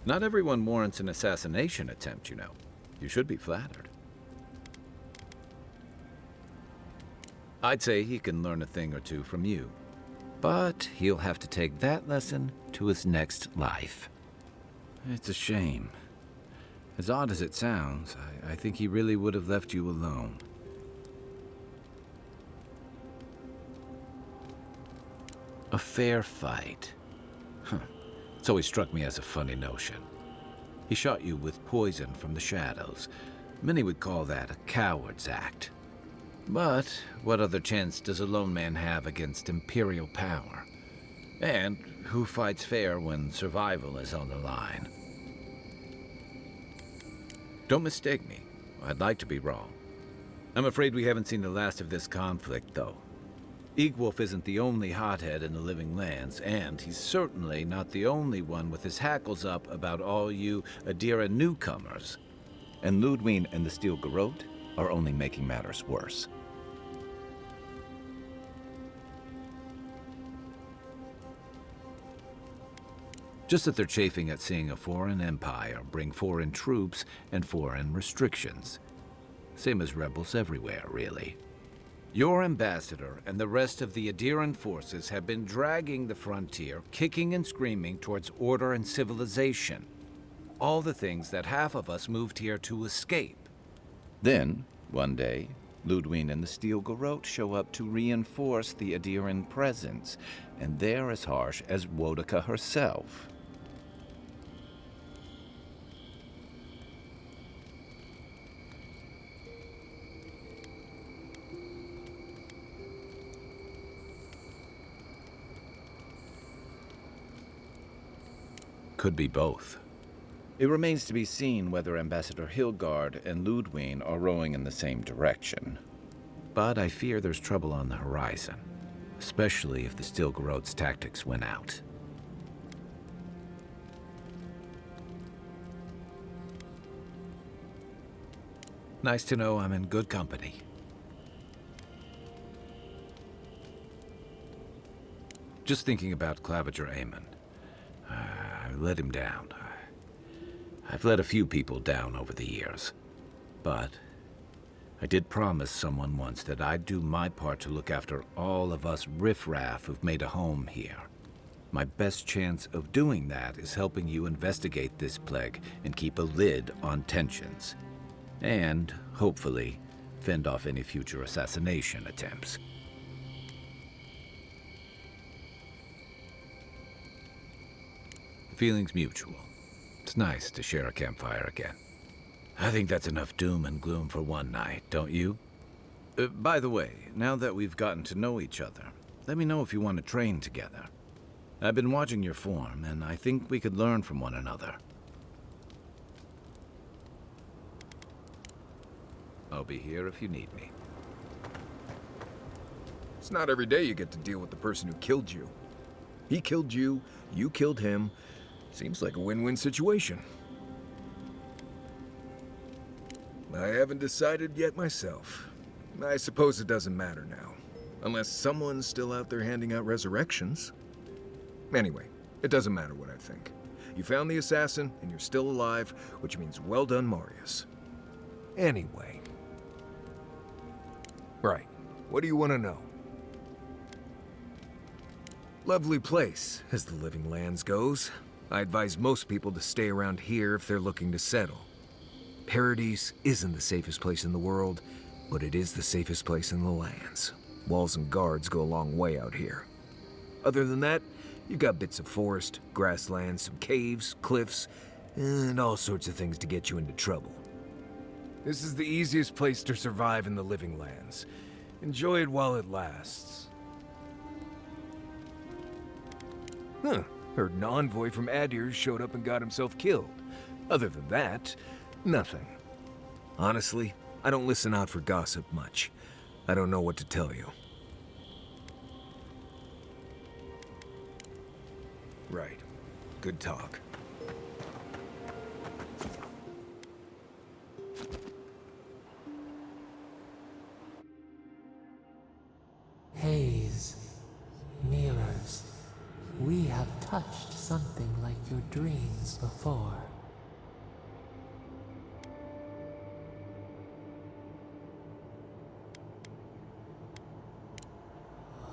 Not everyone warrants an assassination attempt, you know. You should be flattered. I'd say he can learn a thing or two from you. But he'll have to take that lesson to his next life. It's a shame. As odd as it sounds, I think he really would have left you alone. A fair fight. Huh. It's always struck me as a funny notion. He shot you with poison from the shadows. Many would call that a coward's act. But what other chance does a lone man have against imperial power? And who fights fair when survival is on the line? Don't mistake me. I'd like to be wrong. I'm afraid we haven't seen the last of this conflict, though. Eagwolf isn't the only hothead in the Living Lands, and he's certainly not the only one with his hackles up about all you Adira newcomers. And Ludwine and the Steel Garrote are only making matters worse. Just that they're chafing at seeing a foreign empire bring foreign troops and foreign restrictions. Same as rebels everywhere, really. Your ambassador and the rest of the Adiran forces have been dragging the frontier, kicking and screaming towards order and civilization. All the things that half of us moved here to escape. Then, one day, Ludwine and the Steel Garrote show up to reinforce the Adiran presence, and they're as harsh as Wodaka herself. Could be both. It remains to be seen whether Ambassador Hilgard and Ludwine are rowing in the same direction. But I fear there's trouble on the horizon, especially if the Steel Garrote's tactics win out. Nice to know I'm in good company. Just thinking about Claviger Amon. I let him down. I've let a few people down over the years. But I did promise someone once that I'd do my part to look after all of us riffraff who've made a home here. My best chance of doing that is helping you investigate this plague and keep a lid on tensions. And, hopefully, fend off any future assassination attempts. The feeling's mutual. It's nice to share a campfire again. I think that's enough doom and gloom for one night, don't you? By the way, now that we've gotten to know each other, let me know if you want to train together. I've been watching your form, and I think we could learn from one another. I'll be here if you need me. It's not every day you get to deal with the person who killed you. He killed you, you killed him. Seems like a win-win situation. I haven't decided yet myself. I suppose it doesn't matter now. Unless someone's still out there handing out resurrections. Anyway, it doesn't matter what I think. You found the assassin, and you're still alive, which means well done, Marius. Anyway. Right. What do you want to know? Lovely place, as the Living Lands goes. I advise most people to stay around here if they're looking to settle. Paradise isn't the safest place in the world, but it is the safest place in the lands. Walls and guards go a long way out here. Other than that, you've got bits of forest, grasslands, some caves, cliffs, and all sorts of things to get you into trouble. This is the easiest place to survive in the Living Lands. Enjoy it while it lasts. Huh. Heard an envoy from Adir showed up and got himself killed. Other than that, nothing. Honestly, I don't listen out for gossip much. I don't know what to tell you. Right. Good talk. Haze, mirrors, we have touched something like your dreams before.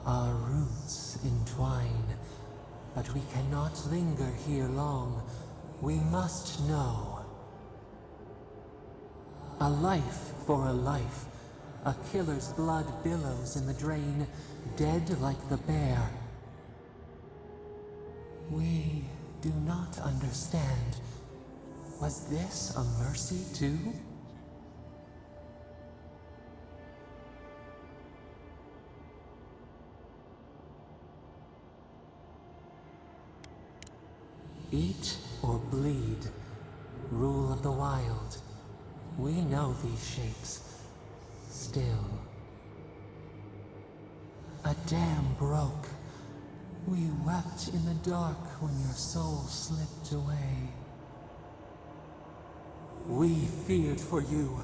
Our roots entwine, but we cannot linger here long. We must know. A life for a life. A killer's blood billows in the drain, dead like the bear. We do not understand. Was this a mercy too? Eat or bleed. Rule of the wild. We know these shapes. Still. A dam broke. We wept in the dark when your soul slipped away. We feared for you,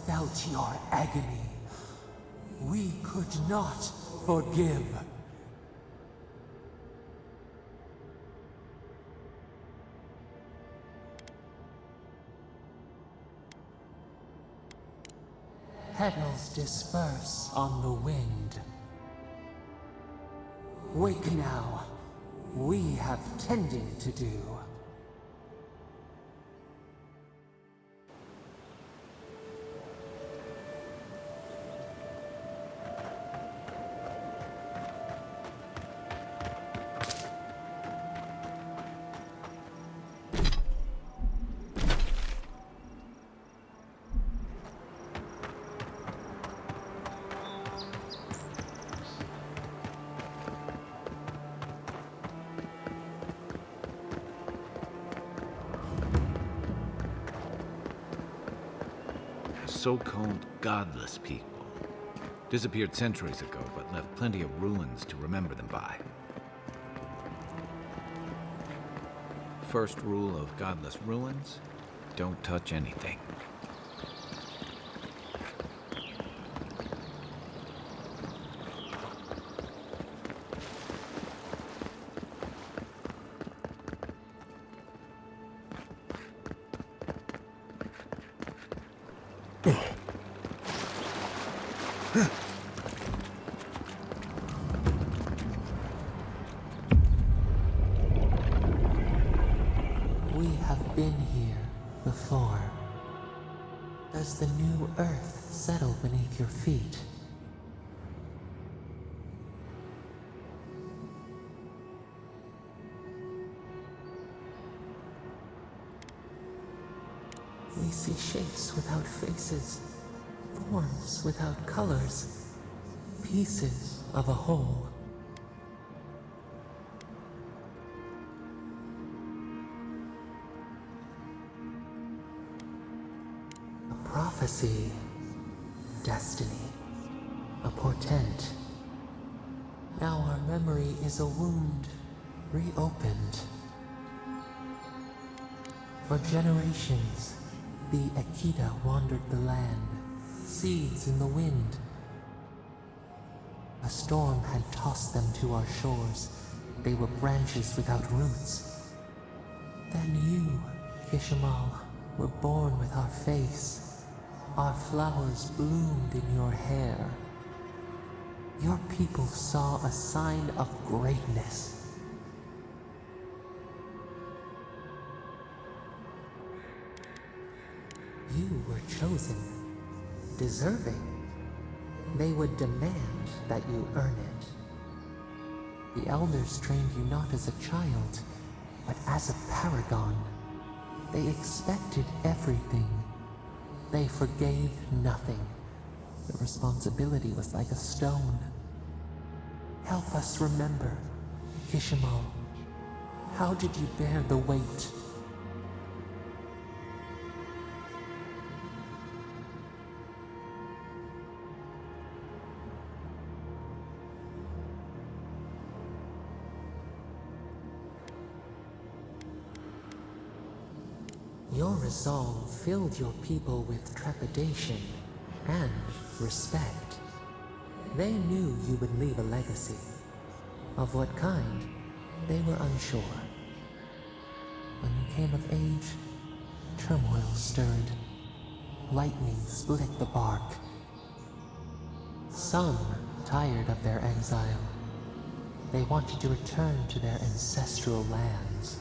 felt your agony. We could not forgive. Petals disperse on the wind. Wake now. We have tending to do. So-called godless people. Disappeared centuries ago, but left plenty of ruins to remember them by. First rule of godless ruins, don't touch anything. We have been here before. Does the new earth settle beneath your feet? We see shapes without faces, forms without colors, pieces of a whole. A prophecy, destiny, a portent. Now our memory is a wound, reopened. For generations, the Akita wandered the land, seeds in the wind. A storm had tossed them to our shores. They were branches without roots. Then you, Kishimal, were born with our face. Our flowers bloomed in your hair. Your people saw a sign of greatness. You were chosen, deserving. They would demand that you earn it. The elders trained you not as a child, but as a paragon. They expected everything. They forgave nothing. The responsibility was like a stone. Help us remember, Kishimal. How did you bear the weight? Your resolve filled your people with trepidation and respect. They knew you would leave a legacy. Of what kind, they were unsure. When you came of age, turmoil stirred. Lightning split the bark. Some tired of their exile. They wanted to return to their ancestral lands.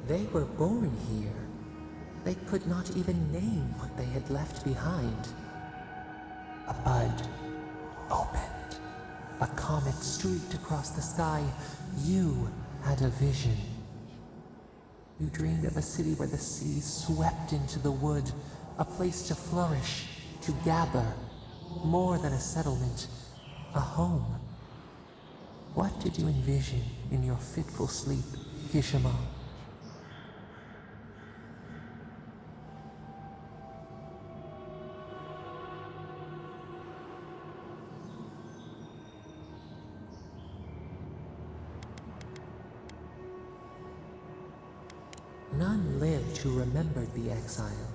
They were born here. They could not even name what they had left behind. A bud opened. A comet streaked across the sky. You had a vision. You dreamed of a city where the sea swept into the wood, a place to flourish, to gather, more than a settlement, a home. What did you envision in your fitful sleep, Kishima? None lived who remembered the exile,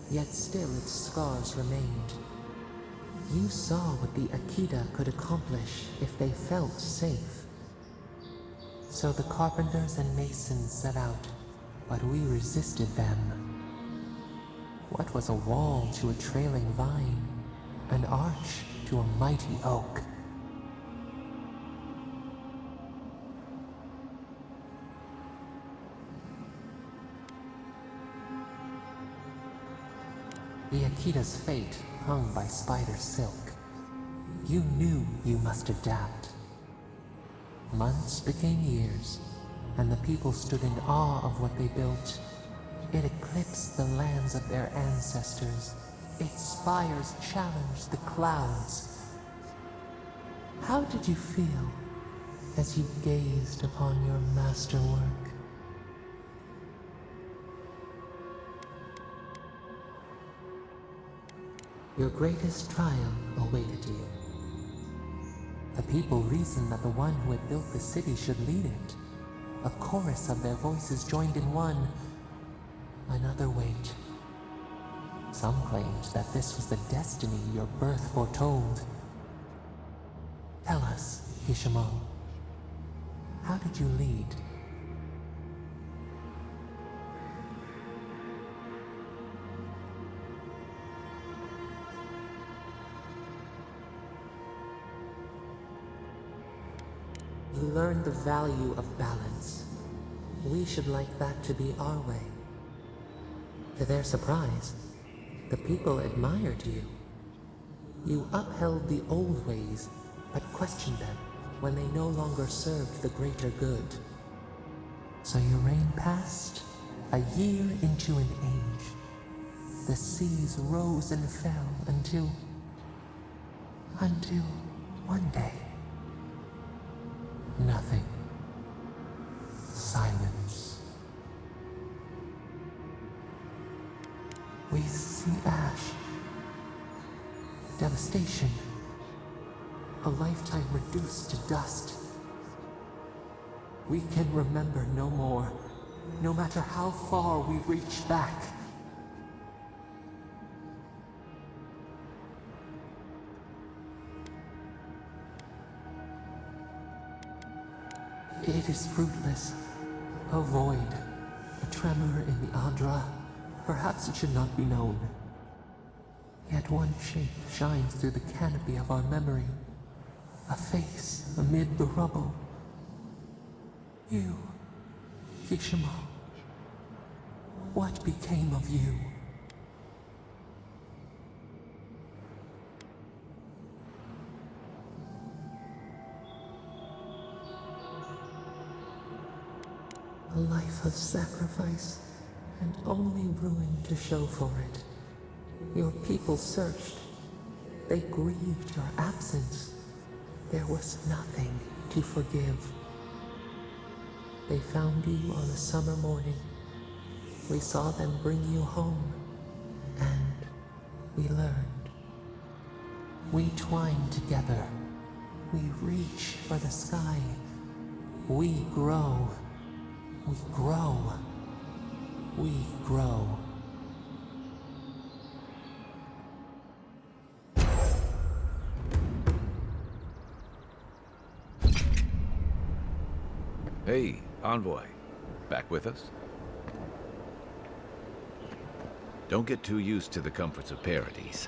yet still its scars remained. You saw what the Akita could accomplish if they felt safe. So the carpenters and masons set out, but we resisted them. What was a wall to a trailing vine, an arch to a mighty oak? The Akita's fate hung by spider silk. You knew you must adapt. Months became years, and the people stood in awe of what they built. It eclipsed the lands of their ancestors. Its spires challenged the clouds. How did you feel as you gazed upon your masterwork? Your greatest trial awaited you. The people reasoned that the one who had built the city should lead it. A chorus of their voices joined in one. Another wait. Some claimed that this was the destiny your birth foretold. Tell us, Kishimo, how did you lead? You learned the value of balance. We should like that to be our way. To their surprise, the people admired you. You upheld the old ways, but questioned them when they no longer served the greater good. So your reign passed, a year into an age. The seas rose and fell until one day. Nothing. Silence. We see ash. Devastation. A lifetime reduced to dust. We can remember no more, no matter how far we reach back. It is fruitless. A void. A tremor in the Andhra. Perhaps it should not be known. Yet one shape shines through the canopy of our memory. A face amid the rubble. You, Kishimal, what became of you? A life of sacrifice, and only ruin to show for it. Your people searched. They grieved your absence. There was nothing to forgive. They found you on a summer morning. We saw them bring you home, and we learned. We twine together. We reach for the sky. We grow. We grow. We grow. Hey, Envoy. Back with us? Don't get too used to the comforts of Paradise.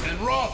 And roll!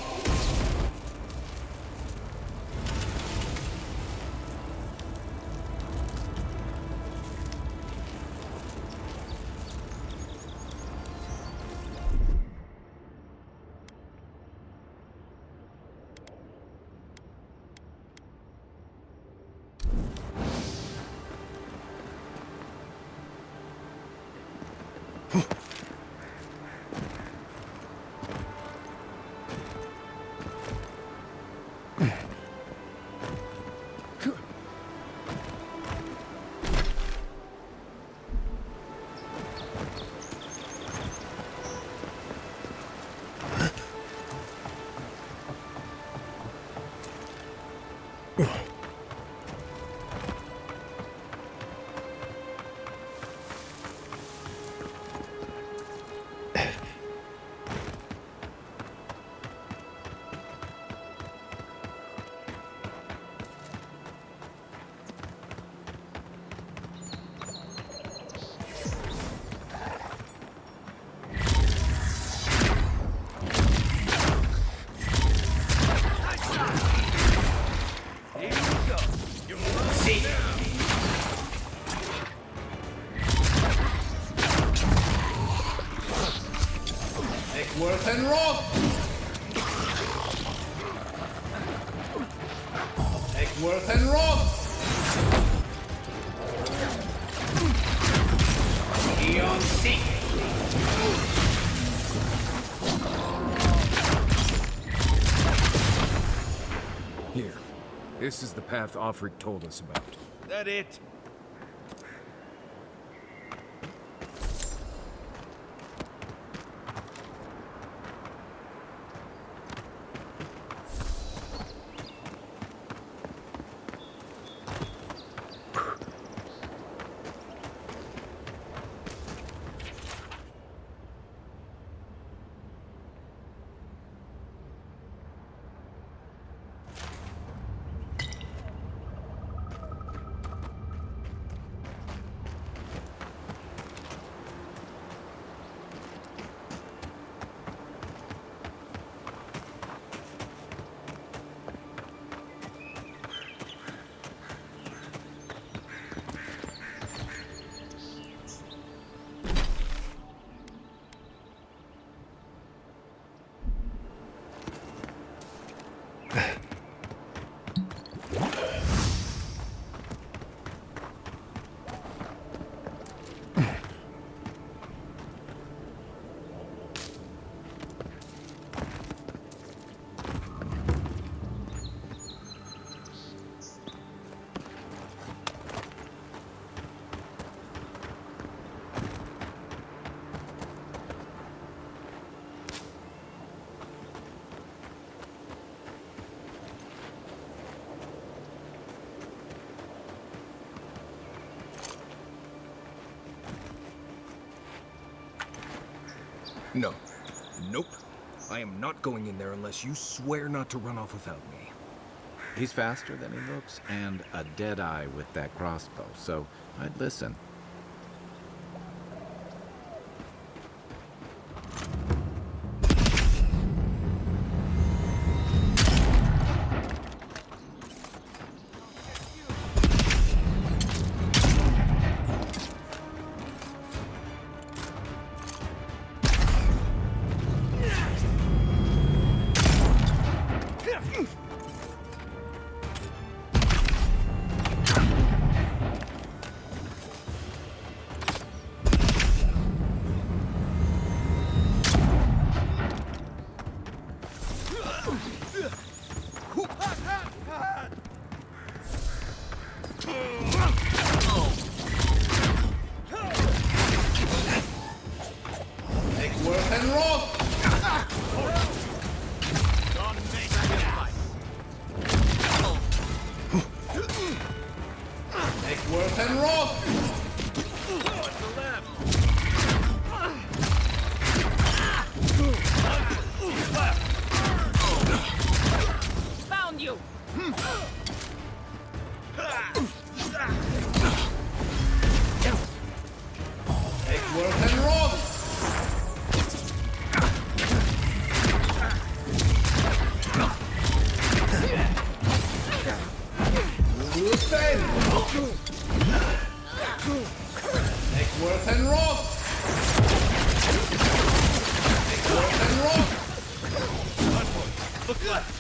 Worth and roll! Worth and roll! Eon Seek! Here. This is the path Offric told us about. That it? No. Nope. I am not going in there unless you swear not to run off without me. He's faster than he looks, and a dead eye with that crossbow, so I'd listen. North and Roth! Found you! Eggsworth and Roth! Ruthven! Eggsworth and Roth! Eggsworth and Roth! Look left!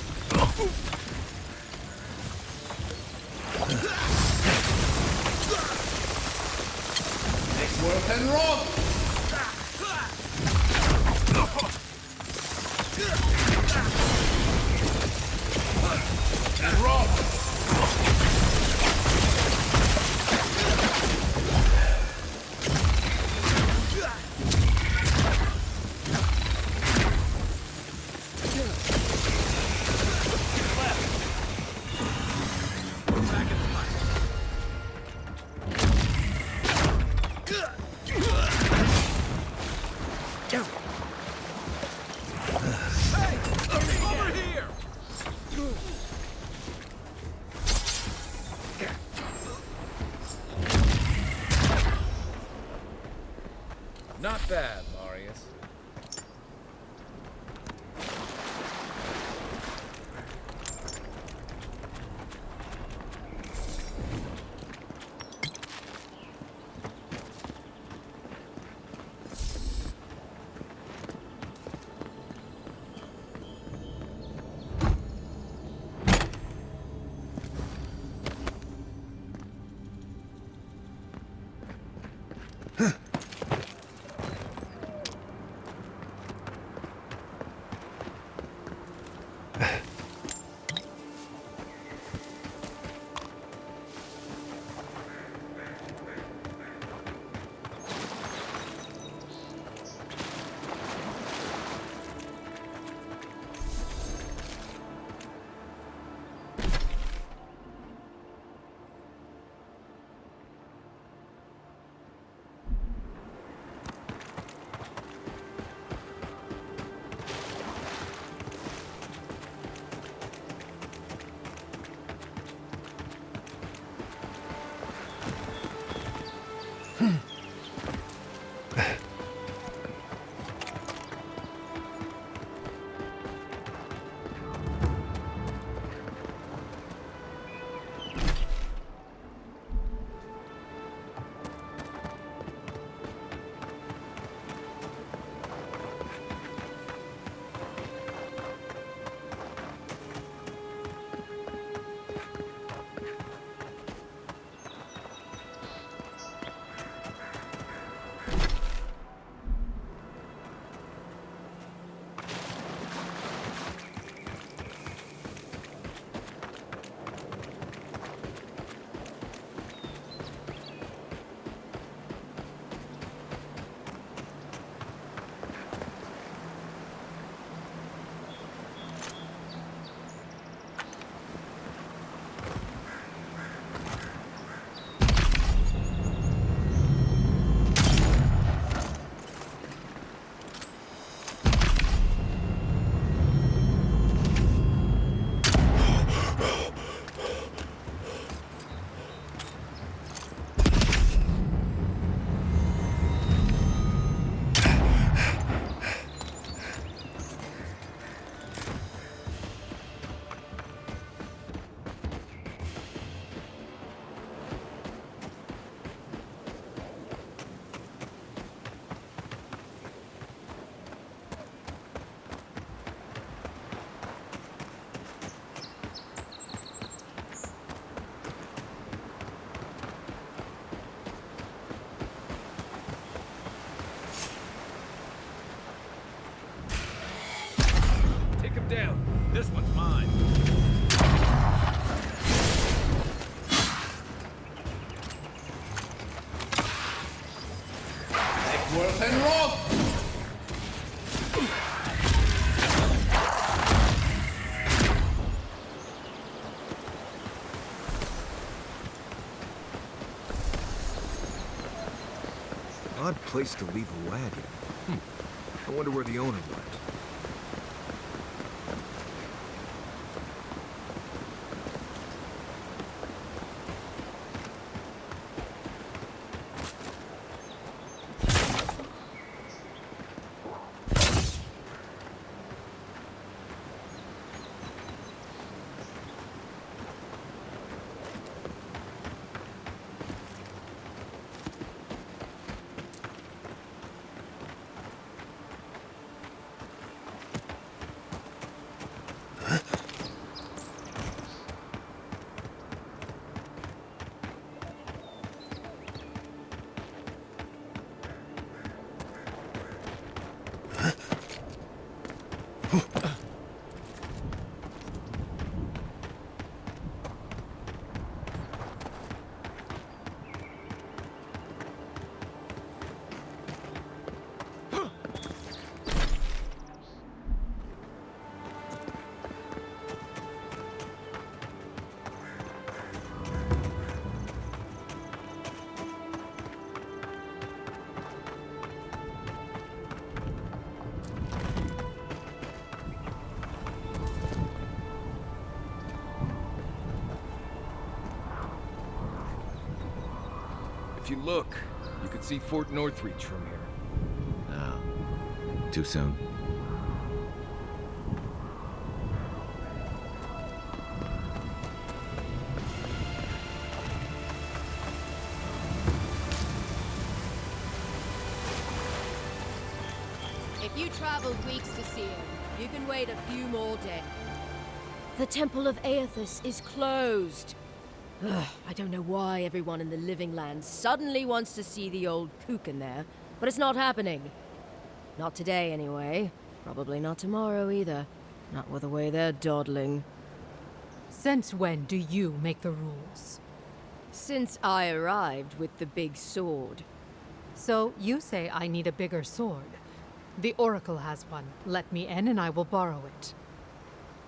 Eggsworth and Roth! And Roth! Not bad, Marius. Odd place to leave a wagon. I wonder where the owner went. If you look, you can see Fort Northreach from here. Oh. Too soon? If you traveled weeks to see him, you can wait a few more days. The Temple of Aethys is closed. Ugh, I don't know why everyone in the Living Land suddenly wants to see the old kook in there, but it's not happening. Not today, anyway. Probably not tomorrow, either. Not with the way they're dawdling. Since when do you make the rules? Since I arrived with the big sword. So you say I need a bigger sword. The Oracle has one. Let me in and I will borrow it.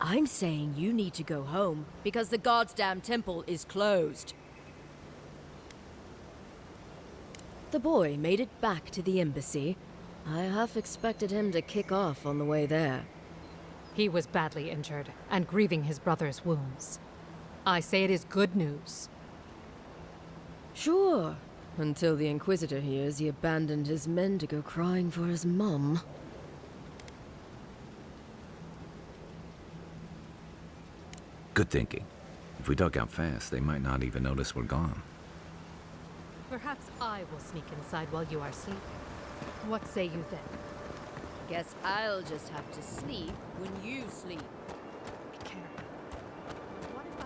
I'm saying you need to go home, because the goddamn temple is closed. The boy made it back to the embassy. I half expected him to kick off on the way there. He was badly injured and grieving his brother's wounds. I say it is good news. Sure, until the Inquisitor hears he abandoned his men to go crying for his mum. Good thinking. If we duck out fast, they might not even notice we're gone. Perhaps I will sneak inside while you are sleeping. What say you then? Guess I'll just have to sleep when you sleep. Karen, what if I...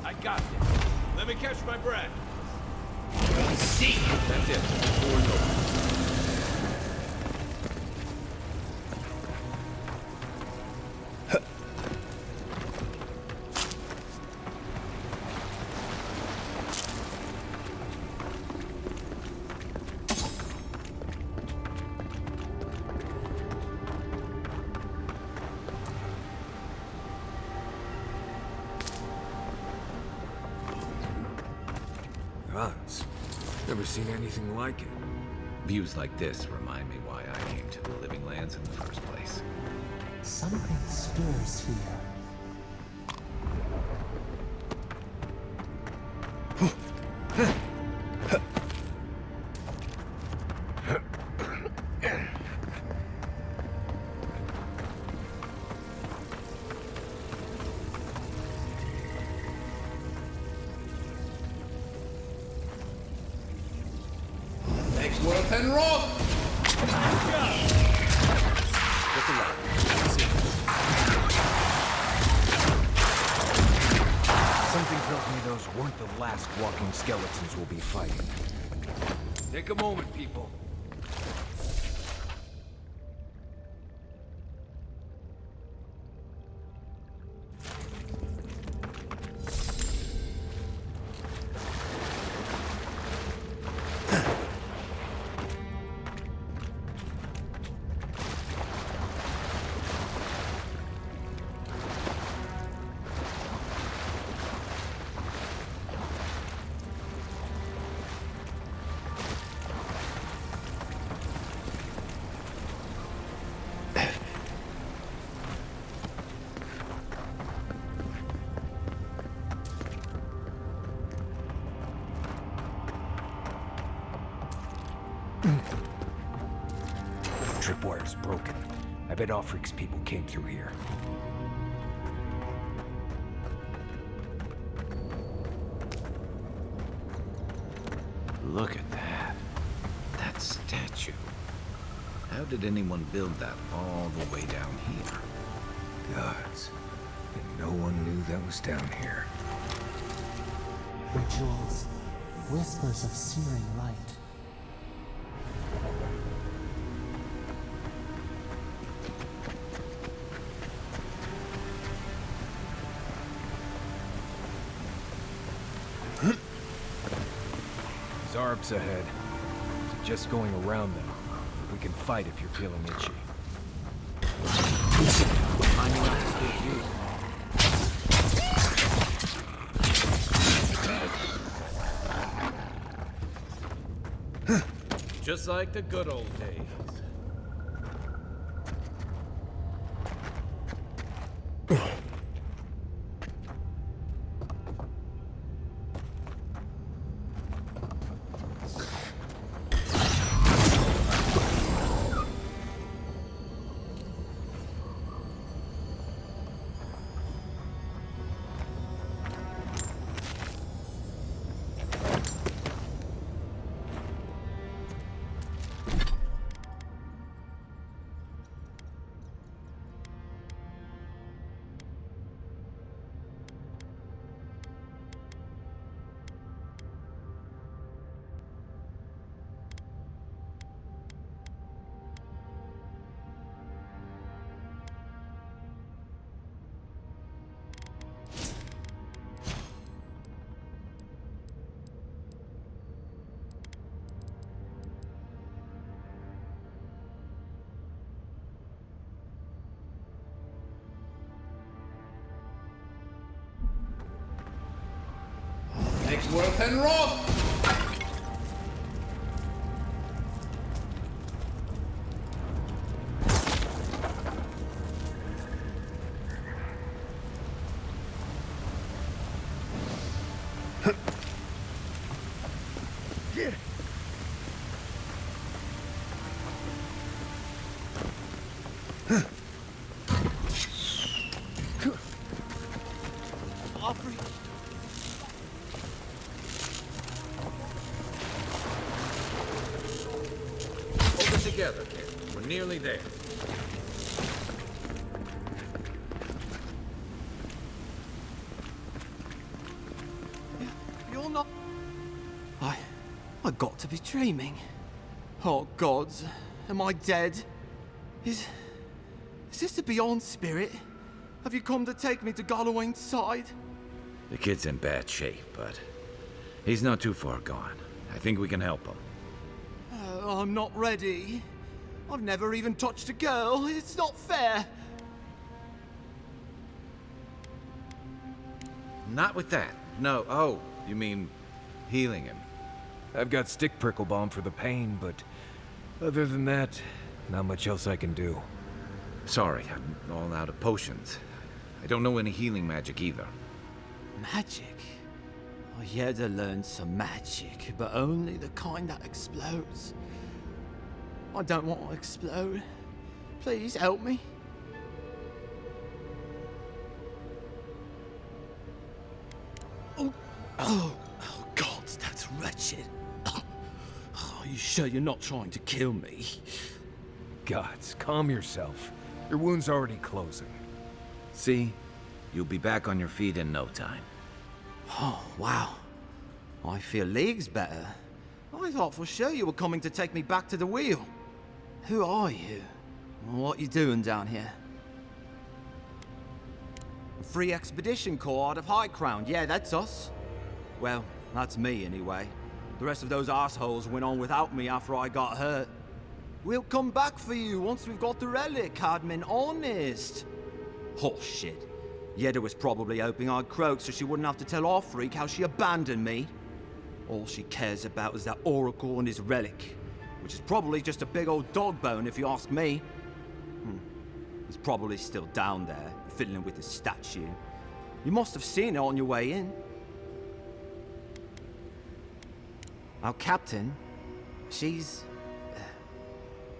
I got this. Let me catch my breath. That's it. Door's open. Gods. Never seen anything like it. Views like this remind me why I came to the Living Lands in the first place. Something stirs here. Next and roll! Get the light. Something tells me those weren't the last walking skeletons we'll be fighting. Take a moment, people. Tripwire's broken. I bet Offric's people came through here. Look at that. That statue. How did anyone build that all the way down here? Gods. And no one knew that was down here. Rituals, whispers of searing light. Zarb's ahead. Just going around them. We can fight if you're feeling itchy. I knew how to speak you. Just like the good old days. Worth and Roth! Together, kid. We're nearly there. You're not... I got to be dreaming. Oh, gods. Am I dead? Is this the Beyond Spirit? Have you come to take me to Gallowayne's side? The kid's in bad shape, but he's not too far gone. I think we can help him. I'm not ready. I've never even touched a girl. It's not fair. Not with that. No. Oh, you mean healing him? I've got stick prickle balm for the pain, but other than that, not much else I can do. Sorry, I'm all out of potions. I don't know any healing magic either. Magic? I had to learn some magic, but only the kind that explodes. I don't want to explode. Please help me. Oh, God, that's wretched. Oh, you sure you're not trying to kill me? Gods, calm yourself. Your wound's already closing. See? You'll be back on your feet in no time. Oh, wow. I feel leagues better. I thought for sure you were coming to take me back to the wheel. Who are you? What you doing down here? A free expedition corps out of High Crown. Yeah, that's us. Well, that's me anyway. The rest of those assholes went on without me after I got hurt. We'll come back for you once we've got the relic, Cadman, honest. Oh, shit. Yeda was probably hoping I'd croak so she wouldn't have to tell our freak how she abandoned me. All she cares about is that Oracle and his relic, which is probably just a big old dog bone if you ask me. He's probably still down there, fiddling with his statue. You must have seen it on your way in. Our captain, she's...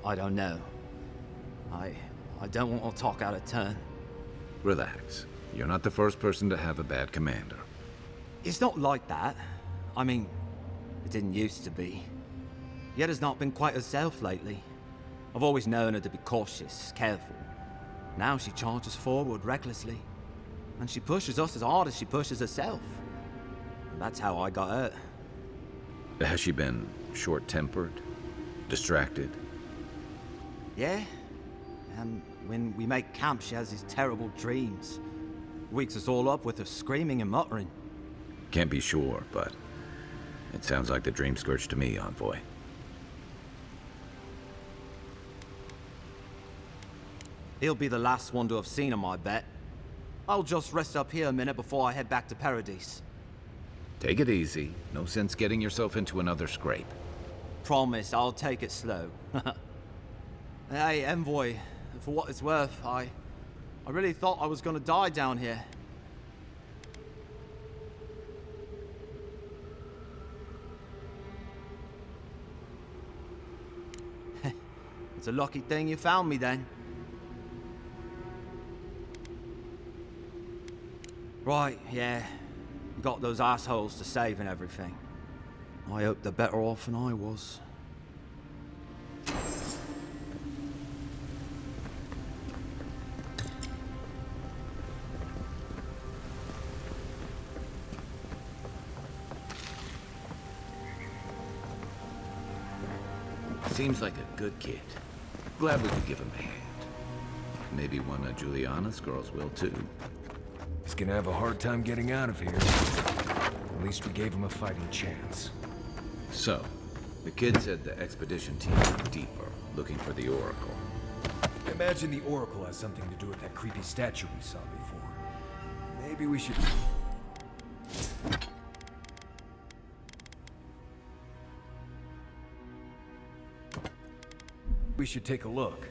I don't know. I don't want to talk out of turn. Relax. You're not the first person to have a bad commander. It's not like that. I mean, it didn't used to be. Yeda's not been quite herself lately. I've always known her to be cautious, careful. Now she charges forward recklessly. And she pushes us as hard as she pushes herself. And that's how I got hurt. Has she been short-tempered? Distracted? Yeah. When we make camp, she has these terrible dreams. Wakes us all up with her screaming and muttering. Can't be sure, but it sounds like the dream scourge to me, Envoy. He'll be the last one to have seen him, I bet. I'll just rest up here a minute before I head back to Paradise. Take it easy. No sense getting yourself into another scrape. Promise, I'll take it slow. Hey, Envoy, for what it's worth, I really thought I was gonna die down here. It's a lucky thing you found me then. Right, yeah. You got those assholes to save and everything. I hope they're better off than I was. Seems like a good kid. Glad we could give him a hand. Maybe one of Juliana's girls will too. He's gonna have a hard time getting out of here. At least we gave him a fighting chance. So, the kid said the expedition team went deeper, looking for the Oracle. I imagine the Oracle has something to do with that creepy statue we saw before. Maybe we should... We should take a look.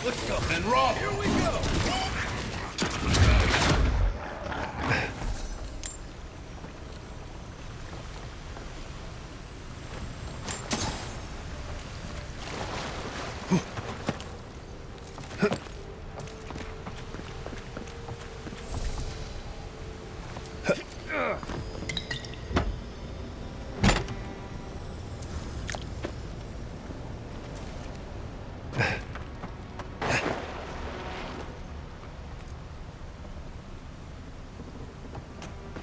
Let's go, and Roth! Here we go!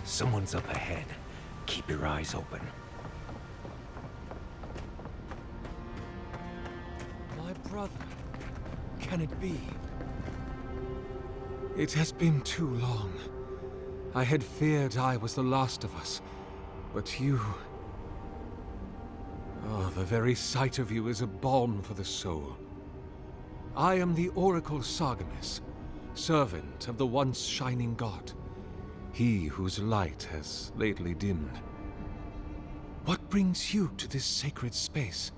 Someone's up ahead. Keep your eyes open. My brother. Can it be? It has been too long. I had feared I was the last of us. But you... Oh, the very sight of you is a balm for the soul. I am the Oracle Sargemus, servant of the once shining god. He whose light has lately dimmed. What brings you to this sacred space?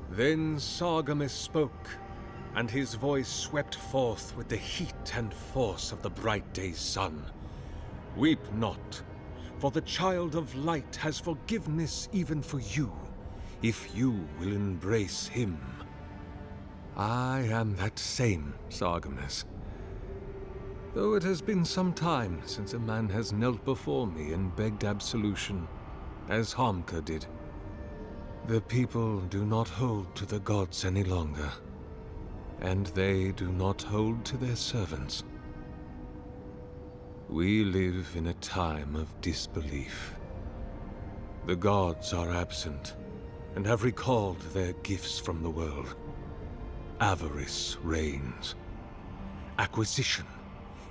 Then Sargemus spoke, and his voice swept forth with the heat and force of the bright day's sun. Weep not, for the child of light has forgiveness even for you, if you will embrace him. I am that same Sargemus. Though it has been some time since a man has knelt before me and begged absolution, as Harmka did. The people do not hold to the gods any longer, and they do not hold to their servants. We live in a time of disbelief. The gods are absent, and have recalled their gifts from the world. Avarice reigns. Acquisition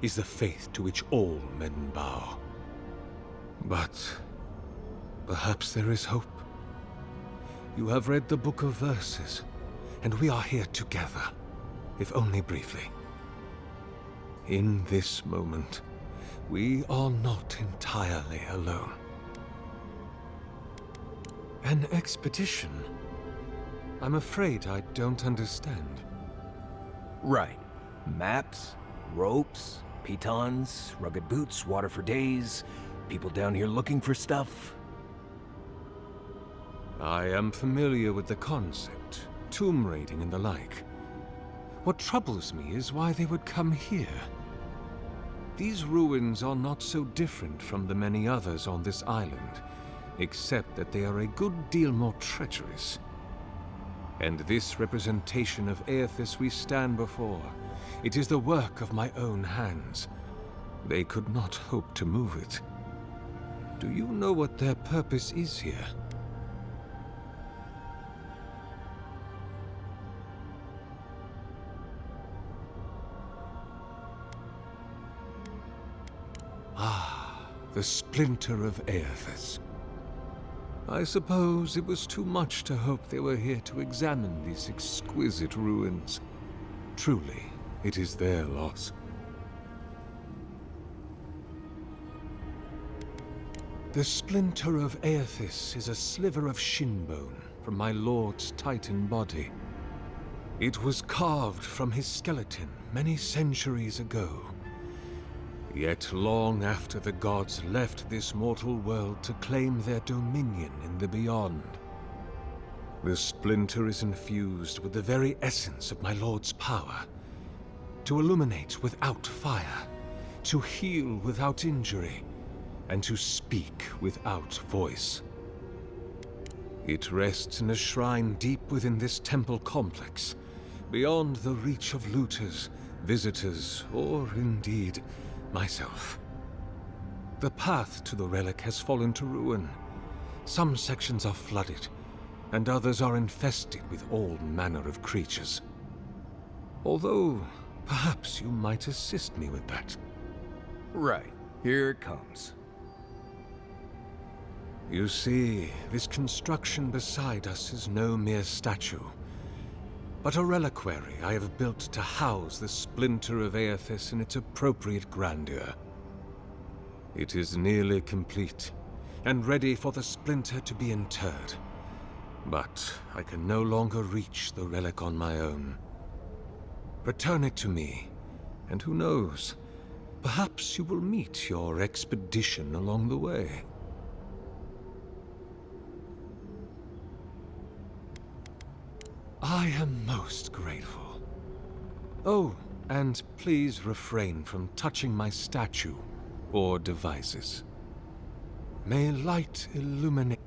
is the faith to which all men bow. But perhaps there is hope. You have read the Book of Verses, and we are here together, if only briefly. In this moment, we are not entirely alone. An expedition? I'm afraid I don't understand. Right. Maps, ropes, pitons, rugged boots, water for days, people down here looking for stuff. I am familiar with the concept, tomb raiding and the like. What troubles me is why they would come here. These ruins are not so different from the many others on this island, except that they are a good deal more treacherous. And this representation of Aethys we stand before, it is the work of my own hands. They could not hope to move it. Do you know what their purpose is here? Ah, the splinter of Aethys. I suppose it was too much to hope they were here to examine these exquisite ruins. Truly, it is their loss. The splinter of Aethys is a sliver of shin bone from my lord's titan body. It was carved from his skeleton many centuries ago. Yet long after the gods left this mortal world to claim their dominion in the beyond, the splinter is infused with the very essence of my lord's power. To illuminate without fire, to heal without injury, and to speak without voice. It rests in a shrine deep within this temple complex, beyond the reach of looters, visitors, or indeed, myself. The path to the relic has fallen to ruin. Some sections are flooded, and others are infested with all manner of creatures. Although, perhaps you might assist me with that. Right. Here it comes. You see, this construction beside us is no mere statue, but a reliquary I have built to house the splinter of Aethys in its appropriate grandeur. It is nearly complete, and ready for the splinter to be interred. But I can no longer reach the relic on my own. Return it to me, and who knows, perhaps you will meet your expedition along the way. I am most grateful. Oh, and please refrain from touching my statue or devices. May light illuminate.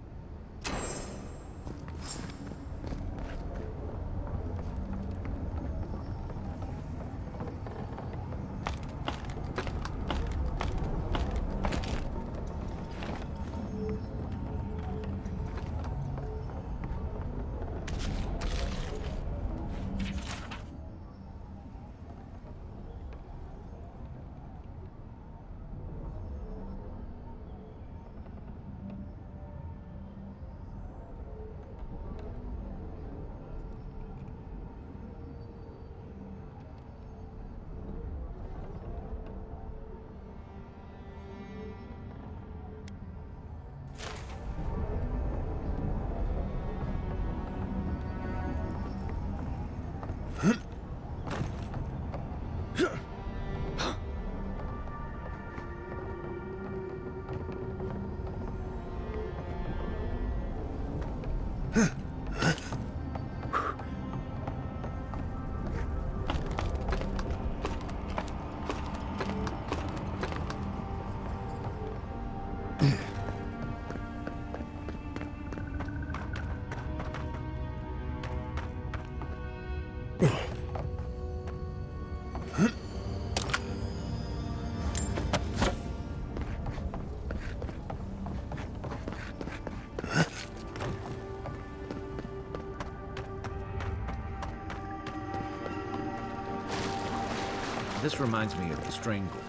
This reminds me of the Strangle Road.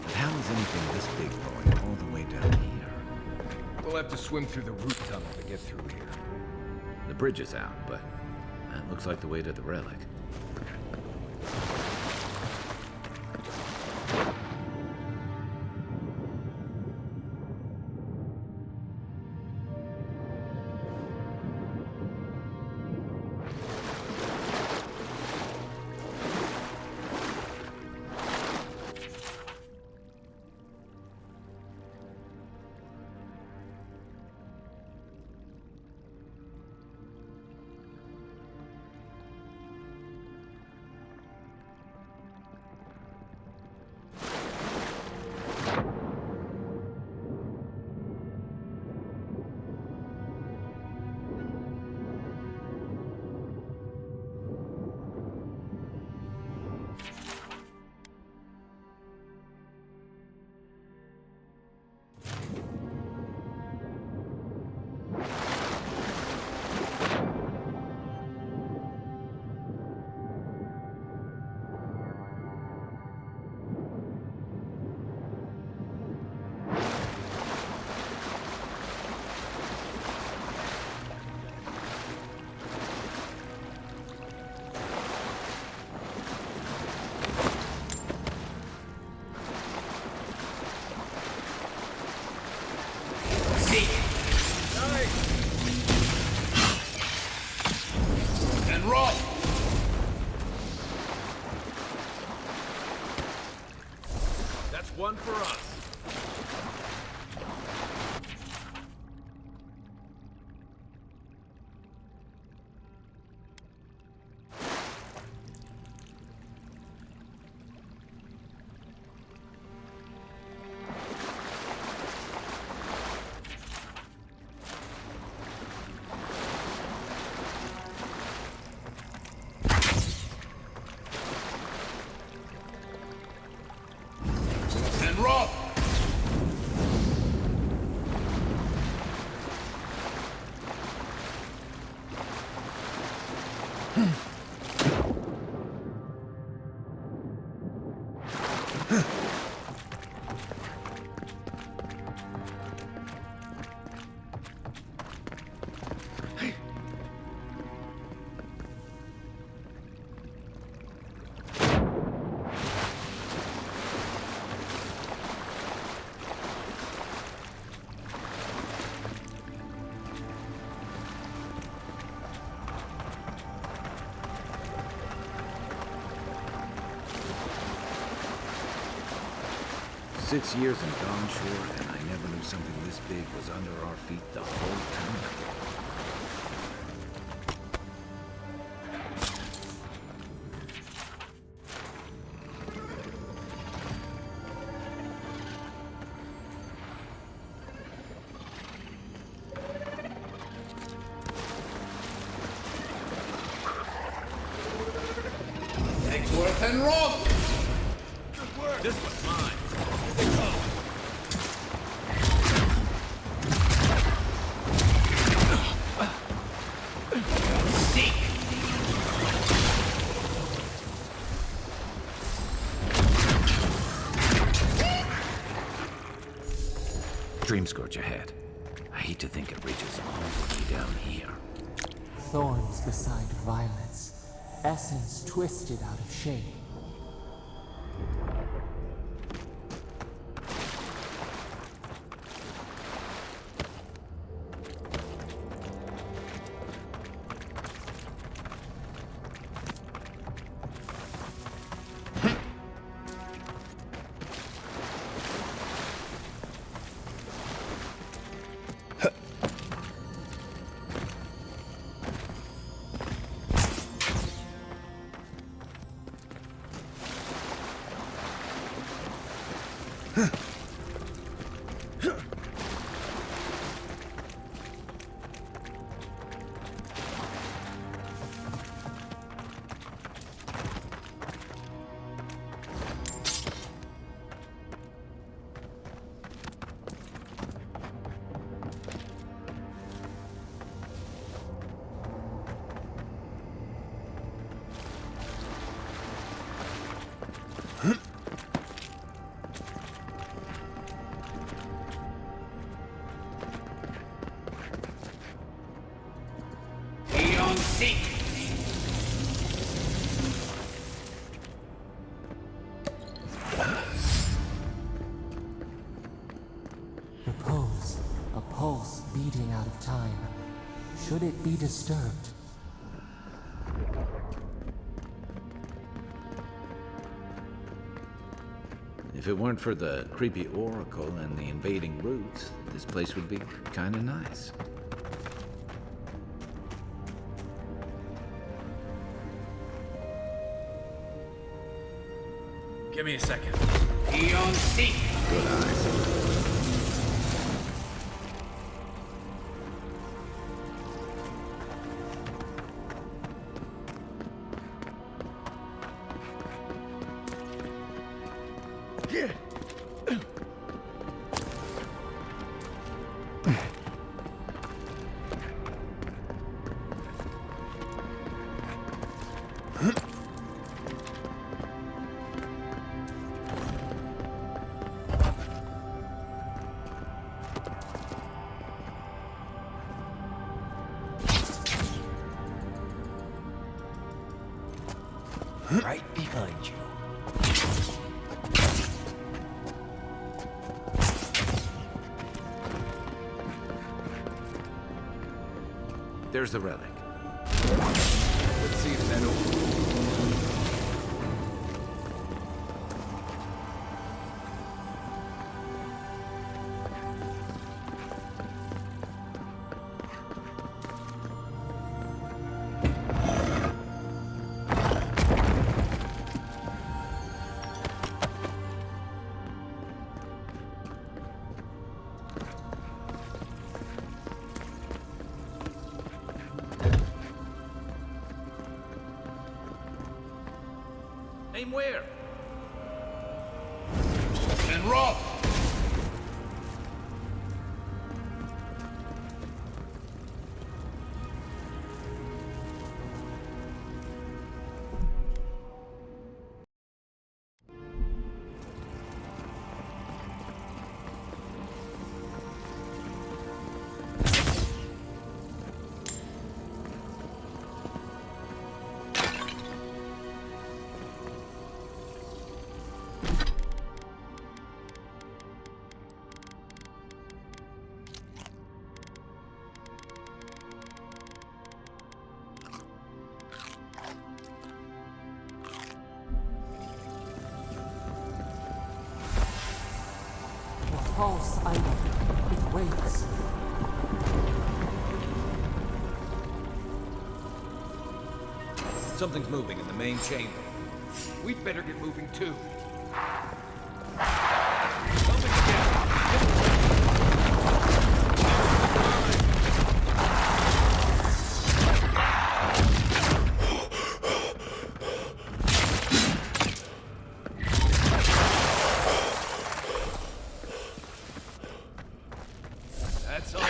But how is anything this big going all the way down here? We'll have to swim through the root tunnel to get through here. The bridge is out, but that looks like the way to the relic. 6 years in Dawnshore, and I never knew something this big was under our feet the whole time. Eggsworth and Roth! Good work. This one's mine. Here they come. Seek! Dreamscourge ahead. I hate to think it reaches all the way down here. Thorns beside violets, essence twisted out of shape. Seek! Repose, a pulse beating out of time. Should it be disturbed? If it weren't for the creepy oracle and the invading roots, this place would be kinda nice. Give me a second. Eon Seek! Good eyes. Right behind you. There's the relic. Let's see if that opens. Aim where? And Roth! false idol. It waits. Something's moving in the main chamber. We'd better get moving too. That's all.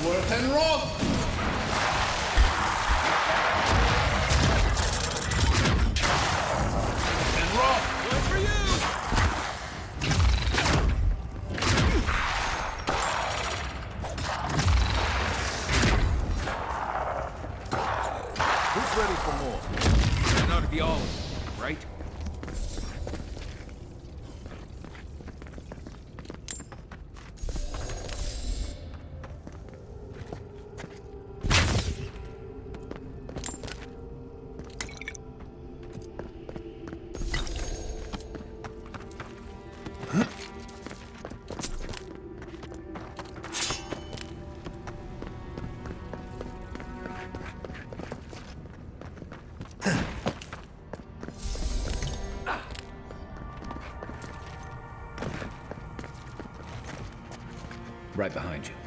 Worth and Rob! And Rob, good for you! Who's ready for more? That ought to be all of them, right? Right behind you.